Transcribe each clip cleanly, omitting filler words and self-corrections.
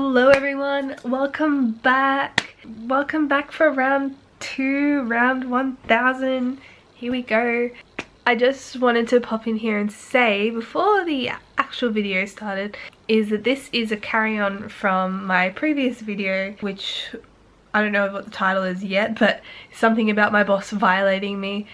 Hello everyone, welcome back for round 2, round 1000. Here we go. I just wanted to pop in here and say before the actual video started is that this is a carry-on from my previous video, which I don't know what the title is yet, but something about my boss violating me.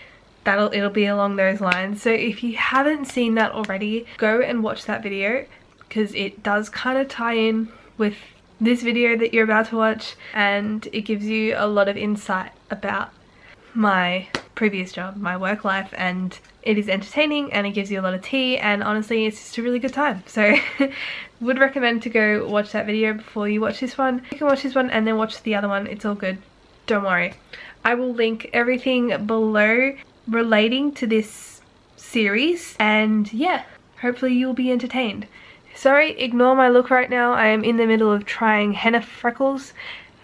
It'll be along those lines. So if you haven't seen that already, go and watch that video because it does kind of tie in with this video that you're about to watch, and it gives you a lot of insight about my previous job, my work life, and it is entertaining and it gives you a lot of tea, and honestly it's just a really good time. So would recommend to go watch that video before you watch this one. You can watch this one and then watch the other one, it's all good, don't worry. I will link everything below relating to this series, and yeah, hopefully you'll be entertained. Sorry, ignore my look right now. I am in the middle of trying henna freckles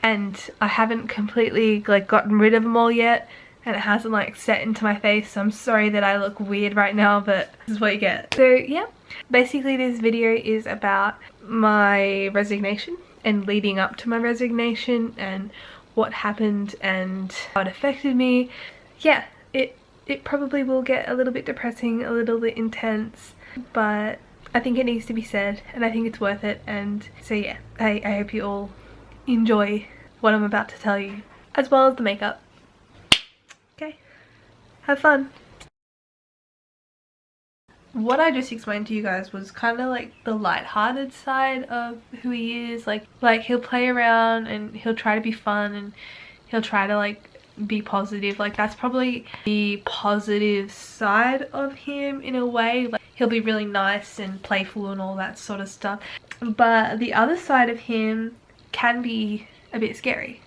and I haven't completely gotten rid of them all yet, and it hasn't set into my face, so I'm sorry that I look weird right now, but this is what you get. So yeah, basically this video is about my resignation and leading up to my resignation and what happened and how it affected me. Yeah, it probably will get a little bit depressing, a little bit intense, but I think it needs to be said and I think it's worth it. And so yeah, I hope you all enjoy what I'm about to tell you, as well as the makeup. Okay, have fun. What I just explained to you guys was kind of the light-hearted side of who he is. Like he'll play around and he'll try to be fun and he'll try to be positive. That's probably the positive side of him in a way. He'll be really nice and playful and all that sort of stuff, but the other side of him can be a bit scary.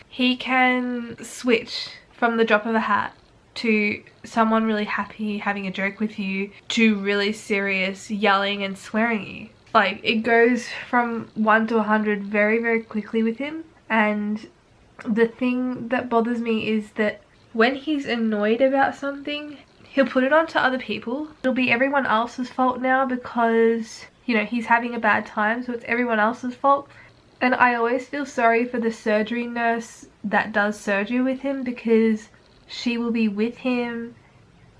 He can switch from the drop of a hat to someone really happy having a joke with you to really serious yelling and swearing at you. It goes from 1 to 100 very, very quickly with him. And the thing that bothers me is that when he's annoyed about something, he'll put it onto other people. It'll be everyone else's fault now because, you know, he's having a bad time, so it's everyone else's fault. And I always feel sorry for the surgery nurse that does surgery with him, because she will be with him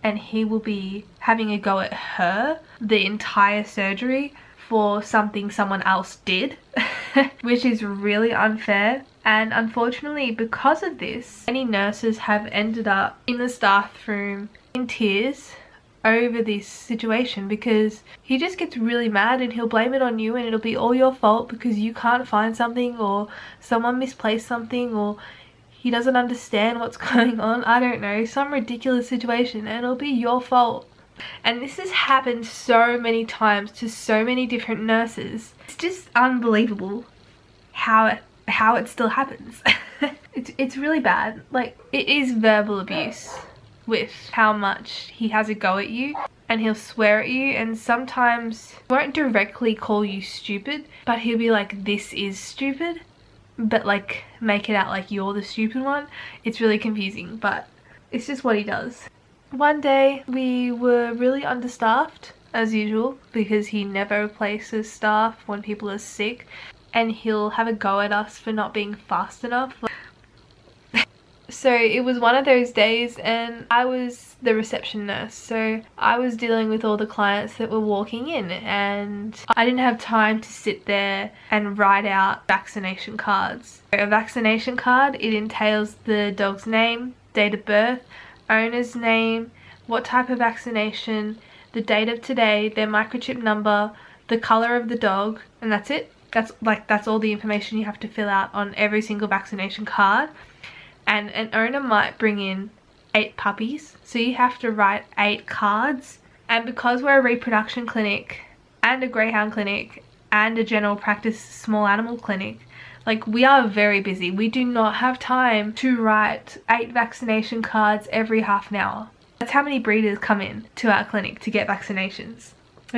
and he will be having a go at her the entire surgery for something someone else did, which is really unfair. And unfortunately, because of this, many nurses have ended up in the staff room in tears over this situation, because he just gets really mad and he'll blame it on you, and it'll be all your fault because you can't find something, or someone misplaced something, or he doesn't understand what's going on. I don't know, some ridiculous situation, and it'll be your fault. And this has happened so many times to so many different nurses. It's just unbelievable how it still happens. It's really bad. It is verbal abuse with how much he has a go at you, and he'll swear at you, and sometimes he won't directly call you stupid, but he'll be like, this is stupid, but make it out like you're the stupid one. It's really confusing, but it's just what he does. One day we were really understaffed as usual, because he never replaces staff when people are sick, and he'll have a go at us for not being fast enough. So it was one of those days, and I was the reception nurse, so I was dealing with all the clients that were walking in, and I didn't have time to sit there and write out vaccination cards. A vaccination card, it entails the dog's name, date of birth, owner's name, what type of vaccination, the date of today, their microchip number, the color of the dog, and that's it. That's all the information you have to fill out on every single vaccination card. And an owner might bring in 8 puppies, so you have to write 8 cards. And because we're a reproduction clinic and a greyhound clinic and a general practice small animal clinic, we are very busy. We do not have time to write 8 vaccination cards every half an hour. That's how many breeders come in to our clinic to get vaccinations.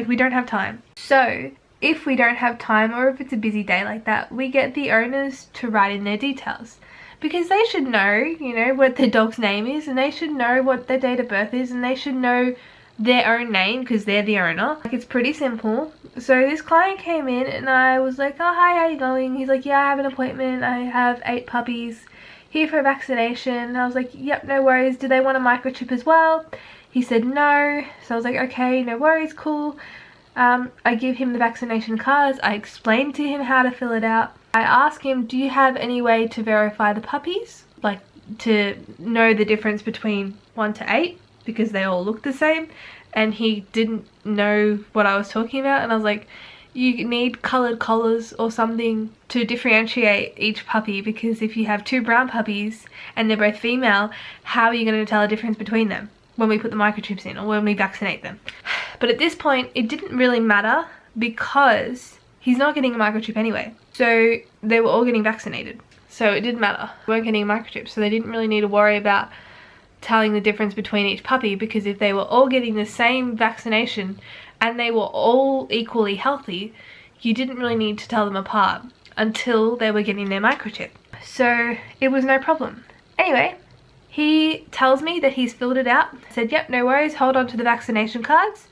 We don't have time. So if we don't have time, or if it's a busy day like that, we get the owners to write in their details, because they should know, you know, what their dog's name is, and they should know what their date of birth is, and they should know their own name because they're the owner. Like, it's pretty simple. So this client came in and I was like, oh hi, how you going? He's like, yeah, I have an appointment. I have 8 puppies here for a vaccination. I was like, yep, no worries. Do they want a microchip as well? He said no. So I was like, okay, no worries, cool. I give him the vaccination cards. I explained to him how to fill it out. I asked him, do you have any way to verify the puppies? Like, to know the difference between 1 to 8, because they all look the same. And he didn't know what I was talking about. And I was like, you need coloured collars or something to differentiate each puppy, because if you have 2 brown puppies and they're both female, how are you going to tell a difference between them when we put the microchips in or when we vaccinate them? But at this point, it didn't really matter because he's not getting a microchip anyway. So they were all getting vaccinated. So it didn't matter. They weren't getting a microchip. So they didn't really need to worry about telling the difference between each puppy, because if they were all getting the same vaccination and they were all equally healthy, you didn't really need to tell them apart until they were getting their microchip. So it was no problem. Anyway, he tells me that he's filled it out. I said, yep, no worries, hold on to the vaccination cards.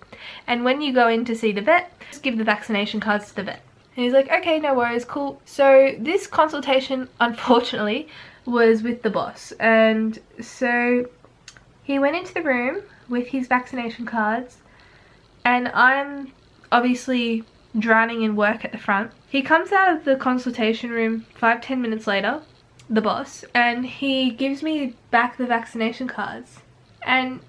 And when you go in to see the vet, just give the vaccination cards to the vet. And he's like, okay, no worries, cool. So this consultation, unfortunately, was with the boss. And so he went into the room with his vaccination cards, and I'm obviously drowning in work at the front. He comes out of the consultation room 5-10 minutes later, the boss, and he gives me back the vaccination cards. And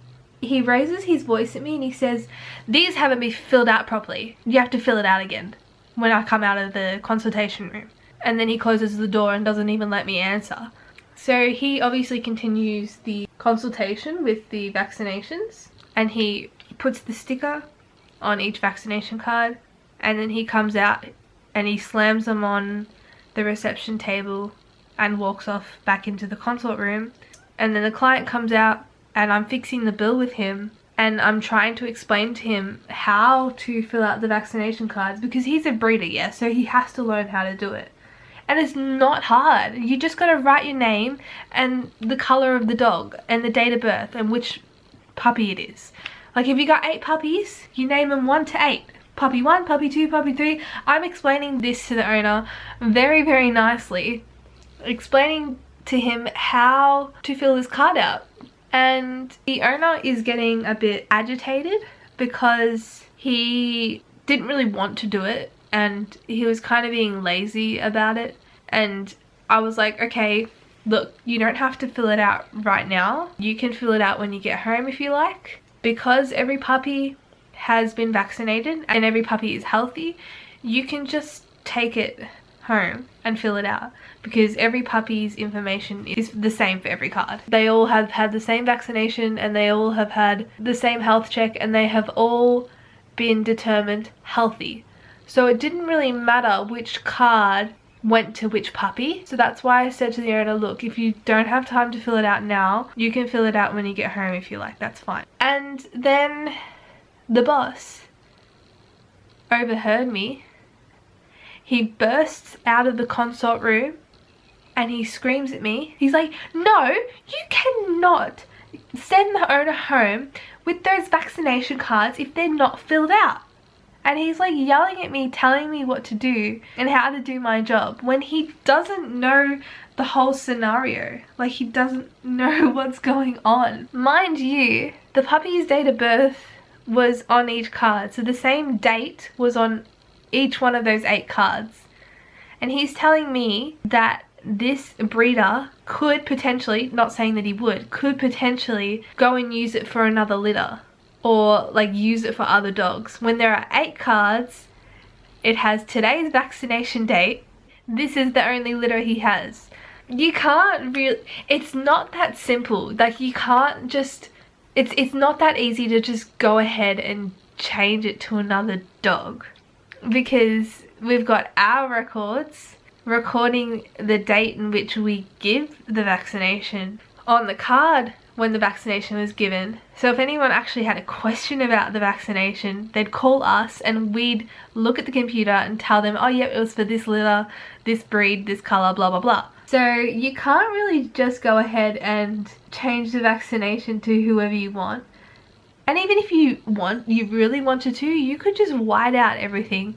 he raises his voice at me and he says, these haven't been filled out properly. You have to fill it out again when I come out of the consultation room. And then he closes the door and doesn't even let me answer. So he obviously continues the consultation with the vaccinations, and he puts the sticker on each vaccination card, and then he comes out and he slams them on the reception table and walks off back into the consult room. And then the client comes out and I'm fixing the bill with him, and I'm trying to explain to him how to fill out the vaccination cards, because he's a breeder, yeah, so he has to learn how to do it. And it's not hard. You just gotta write your name and the colour of the dog and the date of birth and which puppy it is. Like, if you got 8 puppies, you name them 1 to 8. Puppy 1, puppy 2, puppy 3. I'm explaining this to the owner very, very nicely. Explaining to him how to fill this card out. And the owner is getting a bit agitated because he didn't really want to do it. And he was kind of being lazy about it. And I was like, okay, look, you don't have to fill it out right now. You can fill it out when you get home if you like. Because every puppy has been vaccinated and every puppy is healthy, you can just take it home and fill it out, because every puppy's information is the same for every card. They all have had the same vaccination and they all have had the same health check and they have all been determined healthy. So it didn't really matter which card went to which puppy. So that's why I said to the owner, look, if you don't have time to fill it out now, you can fill it out when you get home if you like, that's fine. And then the boss overheard me. He bursts out of the consult room and he screams at me. He's like, no, you cannot send the owner home with those vaccination cards if they're not filled out. And he's like yelling at me, telling me what to do and how to do my job, when he doesn't know the whole scenario. Like, he doesn't know what's going on. Mind you, the puppy's date of birth was on each card. So the same date was on each one of those 8 cards. And he's telling me that this breeder could potentially, not saying that he would, could potentially go and use it for another litter. Or like use it for other dogs. When there are 8 cards, it has today's vaccination date. This is the only litter he has. You can't really, it's not that simple. Like, you can't just, it's not that easy to just go ahead and change it to another dog. Because we've got our records recording the date in which we give the vaccination on the card when the vaccination was given. So if anyone actually had a question about the vaccination, they'd call us and we'd look at the computer and tell them, oh yep, it was for this litter, this breed, this colour, blah blah blah. So you can't really just go ahead and change the vaccination to whoever you want. And even if you really wanted to, you could just white out everything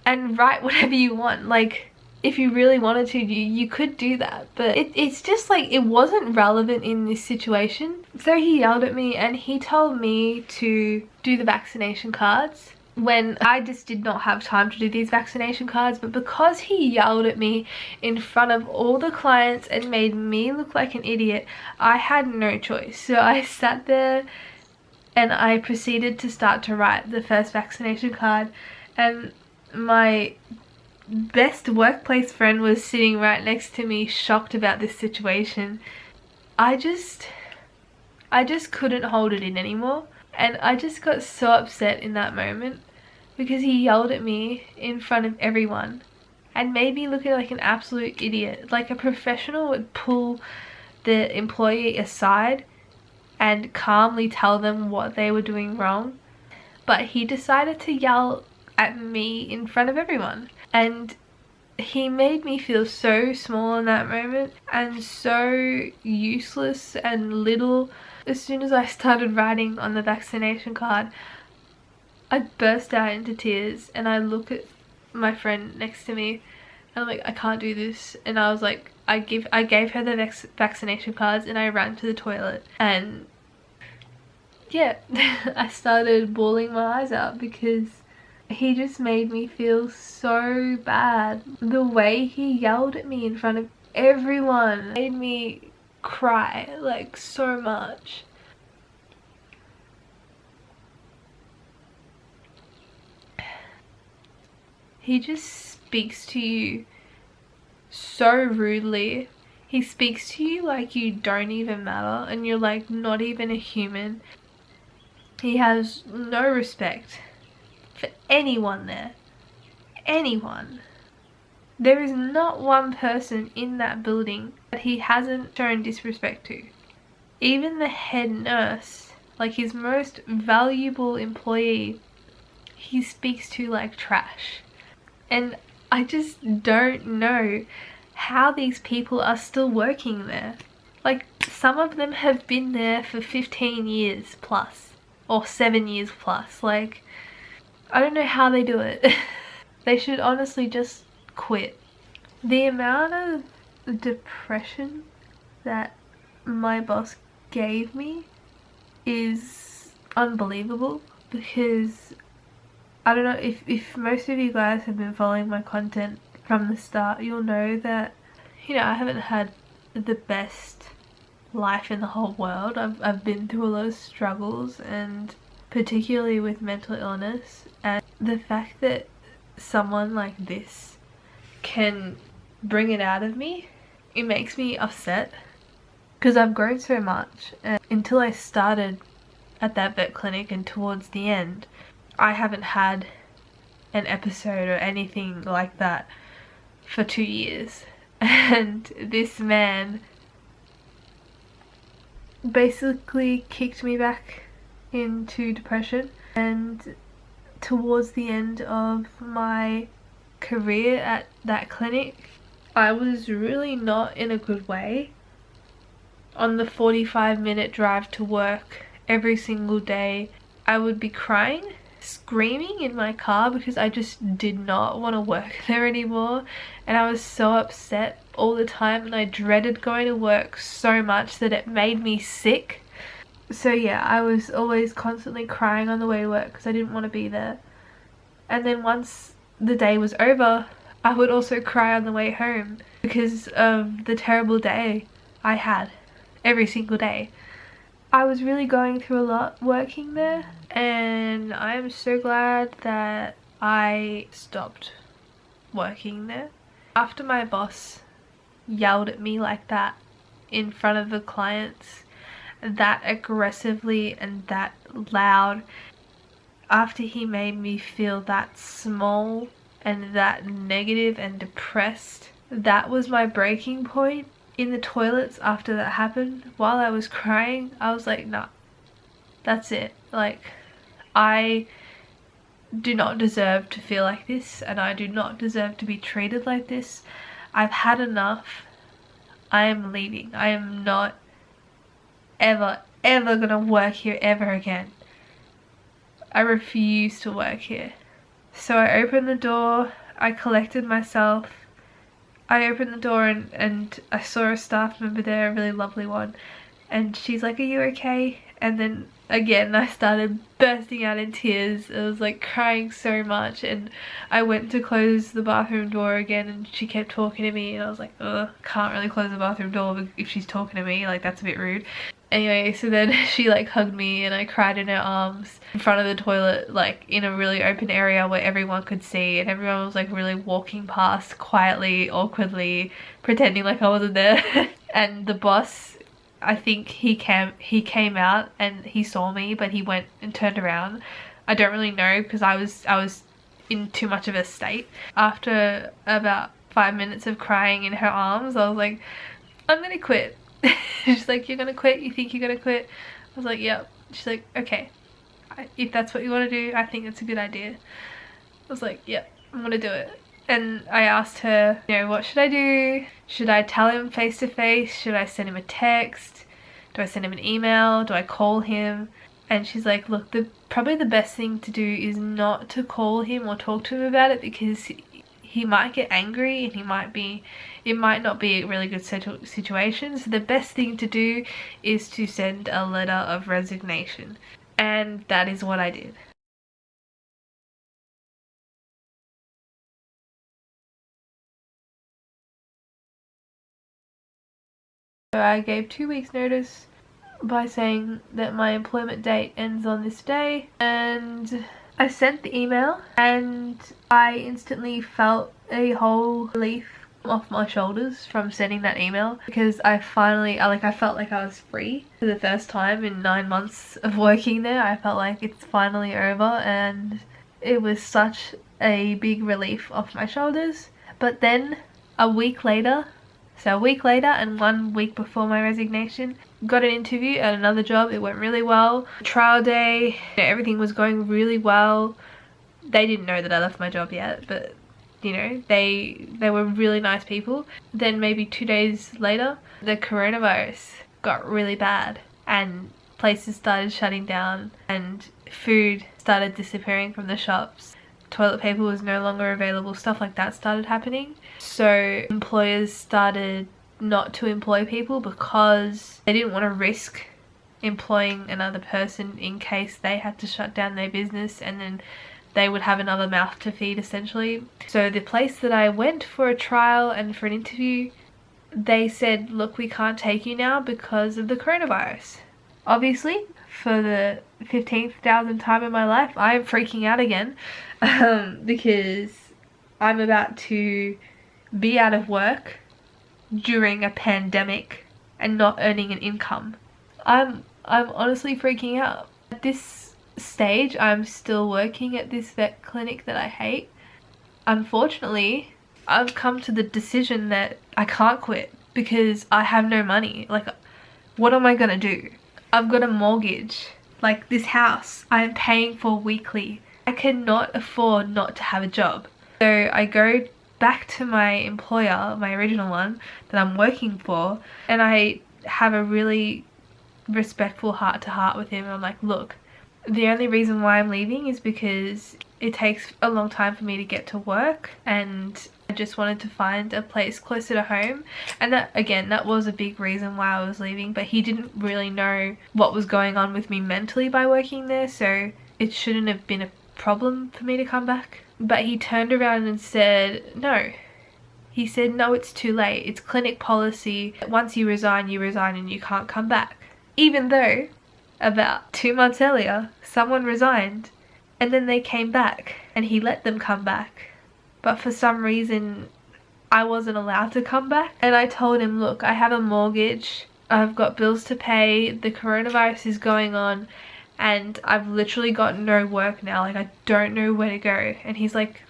and write whatever you want. Like, if you really wanted to, you could do that. But it's just like, it wasn't relevant in this situation. So he yelled at me and he told me to do the vaccination cards when I just did not have time to do these vaccination cards. But because he yelled at me in front of all the clients and made me look like an idiot, I had no choice. So I sat there and I proceeded to start to write the first vaccination card, and my best workplace friend was sitting right next to me, shocked about this situation. I just couldn't hold it in anymore, and I just got so upset in that moment because he yelled at me in front of everyone and made me look like an absolute idiot. Like, a professional would pull the employee aside and calmly tell them what they were doing wrong, but he decided to yell at me in front of everyone, and he made me feel so small in that moment and so useless and little. As soon as I started writing on the vaccination card, I burst out into tears, and I look at my friend next to me and I'm like, I can't do this. And I was like, I gave her the vaccination cards and I ran to the toilet, and yeah, I started bawling my eyes out because he just made me feel so bad. The way he yelled at me in front of everyone made me cry, like, so much. He just speaks to you so rudely. He speaks to you like you don't even matter and you're like not even a human. He has no respect for anyone there. Anyone. There is not one person in that building that he hasn't shown disrespect to. Even the head nurse, like his most valuable employee, he speaks to like trash. And I just don't know how these people are still working there. Like, some of them have been there for 15 years plus, or 7 years plus. Like, I don't know how they do it. They should honestly just quit. The amount of depression that my boss gave me is unbelievable, because I don't know if most of you guys have been following my content from the start, you'll know that, you know, I haven't had the best life in the whole world. I've been through a lot of struggles, and particularly with mental illness, and the fact that someone like this can bring it out of me, it makes me upset, because I've grown so much, and until I started at that vet clinic and towards the end, I haven't had an episode or anything like that for 2 years. And this man basically kicked me back into depression. And towards the end of my career at that clinic, I was really not in a good way. On the 45-minute drive to work every single day, I would be crying, screaming in my car, because I just did not want to work there anymore, and I was so upset all the time, and I dreaded going to work so much that it made me sick. So yeah, I was always constantly crying on the way to work because I didn't want to be there. And then once the day was over, I would also cry on the way home because of the terrible day I had every single day. I was really going through a lot working there, and I'm so glad that I stopped working there. After my boss yelled at me like that in front of the clients, that aggressively and that loud, after he made me feel that small and that negative and depressed, that was my breaking point. In the toilets after that happened, while I was crying, I was like, nah, that's it. Like, I do not deserve to feel like this, and I do not deserve to be treated like this. I've had enough. I am leaving. I am not ever gonna work here ever again. I refuse to work here. So I opened the door, I collected myself, I opened the door and I saw a staff member there, a really lovely one, and she's like, "Are you okay?" And then again I started bursting out in tears. I was like crying so much, and I went to close the bathroom door again and she kept talking to me, and I was like, ugh, can't really close the bathroom door if she's talking to me, like that's a bit rude. Anyway, so then she like hugged me and I cried in her arms in front of the toilet, like in a really open area where everyone could see, and everyone was like really walking past quietly, awkwardly, pretending like I wasn't there. And the boss, I think he came out and he saw me, but he went and turned around. I don't really know because I was in too much of a state. After about 5 minutes of crying in her arms, I was like, I'm gonna quit. She's like, "You're gonna quit? You think you're gonna quit?" I was like, "Yep." She's like, "Okay, if that's what you want to do, I think it's a good idea." I was like, "Yep, I'm gonna do it." And I asked her, you know, what should I do? Should I tell him face to face? Should I send him a text? Do I send him an email? Do I call him? And she's like, "Look, probably the best thing to do is not to call him or talk to him about it, because he might get angry and it might not be a really good situation. So the best thing to do is to send a letter of resignation." And that is what I did. So I gave 2 weeks notice by saying that my employment date ends on this day, and I sent the email and I instantly felt a whole relief off my shoulders from sending that email, because I felt like I was free for the first time in 9 months of working there. I felt like it's finally over, and it was such a big relief off my shoulders. But then a week later and 1 week before my resignation, got an interview at another job. It went really well. Trial day, you know, everything was going really well. They didn't know that I left my job yet, but you know, they were really nice people. Then maybe 2 days later, the coronavirus got really bad and places started shutting down and food started disappearing from the shops. Toilet paper was no longer available, stuff like that started happening. So employers started not to employ people because they didn't want to risk employing another person in case they had to shut down their business, and then they would have another mouth to feed essentially. So the place that I went for a trial and for an interview, they said, "Look, we can't take you now because of the coronavirus." Obviously, for the 15,000th time in my life, I'm freaking out again because I'm about to be out of work during a pandemic and not earning an income. I'm honestly freaking out. At this stage, I'm still working at this vet clinic that I hate. Unfortunately, I've come to the decision that I can't quit because I have no money. Like, what am I gonna do? I've got a mortgage. Like, this house I am paying for weekly. I cannot afford not to have a job. So I go back to my employer, my original one that I'm working for, and I have a really respectful heart-to-heart with him. I'm like, "Look, the only reason why I'm leaving is because it takes a long time for me to get to work, and I just wanted to find a place closer to home." And that, again, that was a big reason why I was leaving, but he didn't really know what was going on with me mentally by working there, so it shouldn't have been a problem for me to come back. But he turned around and said, "No." He said, "No, it's too late. It's clinic policy. Once you resign and you can't come back." Even though about 2 months earlier, someone resigned and then they came back and he let them come back. But for some reason, I wasn't allowed to come back. And I told him, "Look, I have a mortgage. I've got bills to pay. The coronavirus is going on. And I've literally got no work now. Like, I don't know where to go." And he's like,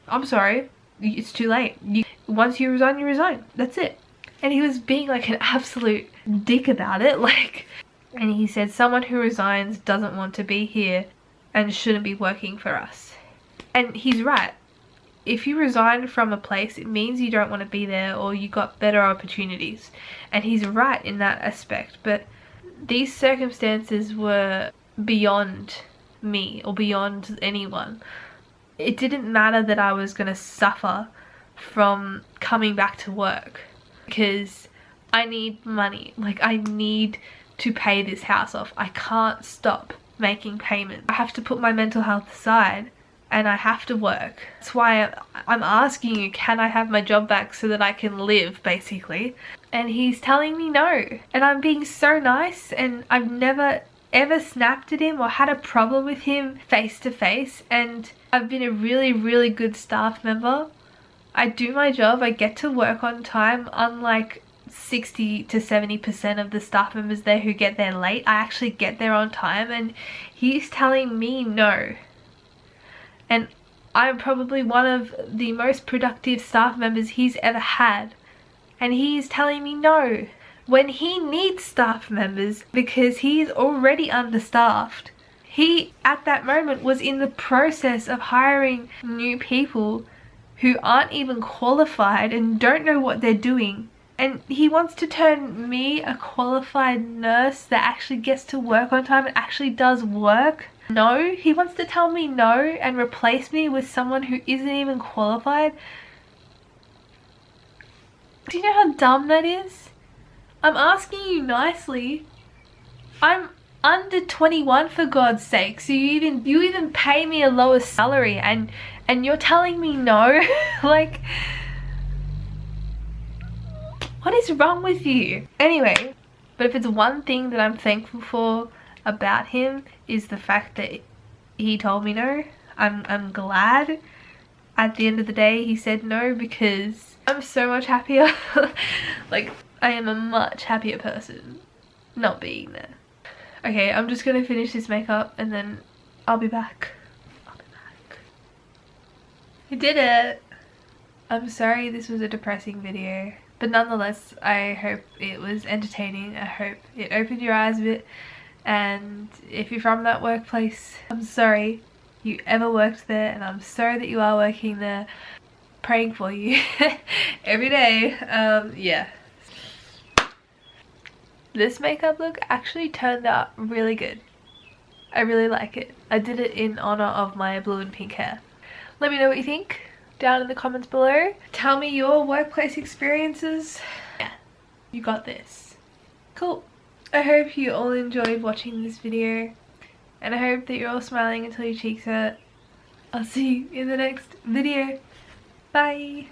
"I'm sorry, it's too late. Once you resign, that's it." And he was being like an absolute dick about it. Like, and he said, "Someone who resigns doesn't want to be here and shouldn't be working for us." And he's right. If you resign from a place, it means you don't want to be there or you got better opportunities. And he's right in that aspect. But these circumstances were beyond me or beyond anyone. It didn't matter that I was gonna suffer from coming back to work because I need money. Like, I need to pay this house off. I can't stop making payments. I have to put my mental health aside and I have to work. That's why I'm asking you, can I have my job back so that I can live, basically? And he's telling me no. And I'm being so nice, and I've never ever snapped at him or had a problem with him face to face, and I've been a really, really good staff member. I do my job, I get to work on time, unlike 60 to 70% of the staff members there who get there late. I actually get there on time, and he's telling me no. And I'm probably one of the most productive staff members he's ever had, and he's telling me no when he needs staff members because he's already understaffed. He, at that moment, was in the process of hiring new people who aren't even qualified and don't know what they're doing. And he wants to turn me, a qualified nurse that actually gets to work on time and actually does work. No, he wants to tell me no and replace me with someone who isn't even qualified. Do you know how dumb that is? I'm asking you nicely. I'm under 21, for God's sake. So you even pay me a lower salary and you're telling me no? Like, what is wrong with you? Anyway, but if it's one thing that I'm thankful for about him is the fact that he told me no. I'm glad at the end of the day he said no, because I'm so much happier. Like, I am a much happier person not being there. Okay, I'm just gonna finish this makeup and then I'll be back. I did it! I'm sorry this was a depressing video, but nonetheless, I hope it was entertaining. I hope it opened your eyes a bit, and if you're from that workplace, I'm sorry you ever worked there, and I'm sorry that you are working there. Praying for you every day. Yeah. This makeup look actually turned out really good. I really like it. I did it in honor of my blue and pink hair. Let me know what you think down in the comments below. Tell me your workplace experiences. Yeah, you got this. Cool. I hope you all enjoyed watching this video, and I hope that you're all smiling until your cheeks hurt. I'll see you in the next video. Bye.